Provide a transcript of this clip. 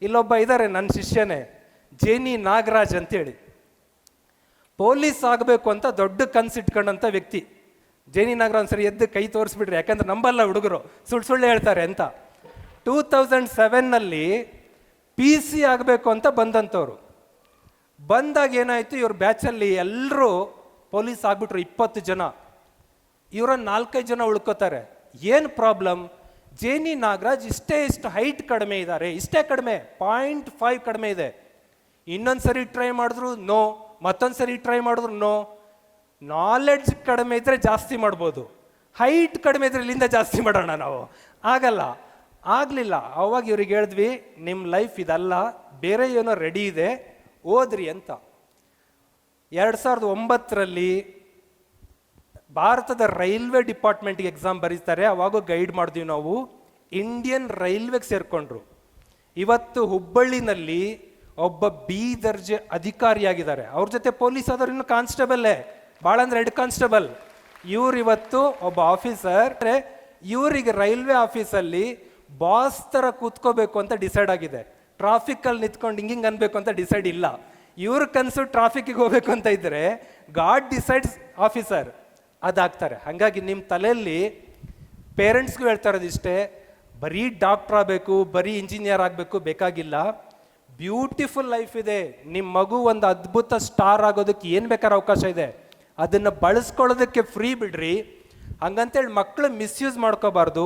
ಇಲ್ಲೊಬ್ಬ ಇದ್ದಾರೆ ನನ್ನ ಶಿಷ್ಯನೇ, ಜೇನಿ ನಾಗರಾಜ್ ಅಂತೇಳಿ. ಪೊಲೀಸ್ ಆಗಬೇಕು ಅಂತ ದೊಡ್ಡ ಕನ್ಸಿಟ್ಕೊಂಡಂಥ ವ್ಯಕ್ತಿ. ಜೇನಿ ನಾಗರಾಜ್ ಸರಿ ಎದ್ದು ಕೈ ತೋರಿಸ್ಬಿಡ್ರಿ, ಯಾಕಂದ್ರೆ ನಂಬಲ್ಲ ಹುಡುಗರು, ಸುಳ್ಳು ಹೇಳ್ತಾರೆ ಅಂತ. 2007ನಲ್ಲಿ PC ಆಗಬೇಕು ಅಂತ ಬಂದಂಥವ್ರು. ಬಂದಾಗ ಏನಾಯಿತು, ಇವ್ರ ಬ್ಯಾಚಲ್ಲಿ ಎಲ್ಲರೂ ಪೊಲೀಸ್ ಆಗ್ಬಿಟ್ರು, 20 ಜನ. ಇವರ 4-5 ಜನ ಉಳ್ಕೋತಾರೆ. ಏನು ಪ್ರಾಬ್ಲಮ್, ಜೇನಿ ನಾಗರಾಜ್ ಇಷ್ಟು ಹೈಟ್ ಕಡಿಮೆ ಇದ್ದಾರೆ, ಇಷ್ಟೇ ಕಡಿಮೆ, 0.5 ಕಡಿಮೆ ಇದೆ. ಇನ್ನೊಂದ್ಸರಿ ಟ್ರೈ ಮಾಡಿದ್ರು ನೋ, ಮತ್ತೊಂದ್ಸರಿ ಟ್ರೈ ಮಾಡಿದ್ರು ನೋ. ನಾಲೆಡ್ಜ್ ಕಡಿಮೆ ಇದ್ರೆ ಜಾಸ್ತಿ ಮಾಡ್ಬೋದು, ಹೈಟ್ ಕಡಿಮೆ ಇದ್ರೆ ಇಲ್ಲಿಂದ ಜಾಸ್ತಿ ಮಾಡೋಣ ನಾವು, ಆಗಲ್ಲ. ಆಗಲಿಲ್ಲ. ಅವಾಗ ಇವ್ರಿಗೆ ಹೇಳಿದ್ವಿ, ನಿಮ್ಮ ಲೈಫ್ ಇದಲ್ಲ, ಬೇರೆ ಏನೋ ರೆಡಿ ಇದೆ, ಓದ್ರಿ ಅಂತ. 2009ರಲ್ಲಿ ಭಾರತದ ರೈಲ್ವೆ ಡಿಪಾರ್ಟ್ಮೆಂಟ್ಗೆ ಎಕ್ಸಾಮ್ ಬರೀತಾರೆ. ಅವಾಗ ಗೈಡ್ ಮಾಡಿದ್ವಿ ನಾವು. ಇಂಡಿಯನ್ ರೈಲ್ವೆಗೆ ಸೇರ್ಕೊಂಡ್ರು. ಇವತ್ತು ಹುಬ್ಬಳ್ಳಿನಲ್ಲಿ ಒಬ್ಬ B ದರ್ಜೆ ಅಧಿಕಾರಿಯಾಗಿದ್ದಾರೆ. ಅವ್ರ ಜೊತೆ ಪೊಲೀಸ್ ಆದವ್ರು ಇನ್ನು ಕಾನ್ಸ್ಟೇಬಲ್ಲೇ, ಭಾಳ ಅಂದ್ರೆ ಹೆಡ್ ಕಾನ್ಸ್ಟೇಬಲ್. ಇವ್ರು ಇವತ್ತು ಒಬ್ಬ ಆಫೀಸರ್. ಇವರಿಗೆ ರೈಲ್ವೆ ಆಫೀಸಲ್ಲಿ ಬಾಸ್ ಥರ ಕೂತ್ಕೋಬೇಕು ಅಂತ ಡಿಸೈಡ್ ಆಗಿದೆ. ಟ್ರಾಫಿಕಲ್ಲಿ ನಿಂತ್ಕೊಂಡು ಹಿಂಗೆ ಅನ್ಬೇಕು ಅಂತ ಡಿಸೈಡ್ ಇಲ್ಲ. ಇವ್ರ ಕನಸು ಟ್ರಾಫಿಕ್ಕಿಗೆ ಹೋಗ್ಬೇಕು ಅಂತ ಇದ್ದರೆ ಗಾಡ್ ಡಿಸೈಡ್ಸ್ ಆಫೀಸರ್, ಅದಾಗ್ತಾರೆ. ಹಾಗಾಗಿ ನಿಮ್ಮ ತಲೆಯಲ್ಲಿ ಪೇರೆಂಟ್ಸ್ಗೂ ಹೇಳ್ತಾ ಇರೋದು ಇಷ್ಟೇ, ಬರೀ ಡಾಕ್ಟ್ರ್ ಆಗಬೇಕು, ಬರೀ ಇಂಜಿನಿಯರ್ ಆಗಬೇಕು ಬೇಕಾಗಿಲ್ಲ. ಬ್ಯೂಟಿಫುಲ್ ಲೈಫ್ ಇದೆ. ನಿಮ್ಮ ಮಗು ಒಂದು ಅದ್ಭುತ ಸ್ಟಾರ್ ಆಗೋದಕ್ಕೆ ಏನು ಬೇಕಾದ್ರೆ ಅವಕಾಶ ಇದೆ, ಅದನ್ನು ಬಳಸ್ಕೊಳ್ಳೋದಕ್ಕೆ ಫ್ರೀ ಬಿಡ್ರಿ. ಹಂಗಂತೇಳಿ ಮಕ್ಕಳು ಮಿಸ್ಯೂಸ್ ಮಾಡ್ಕೋಬಾರ್ದು.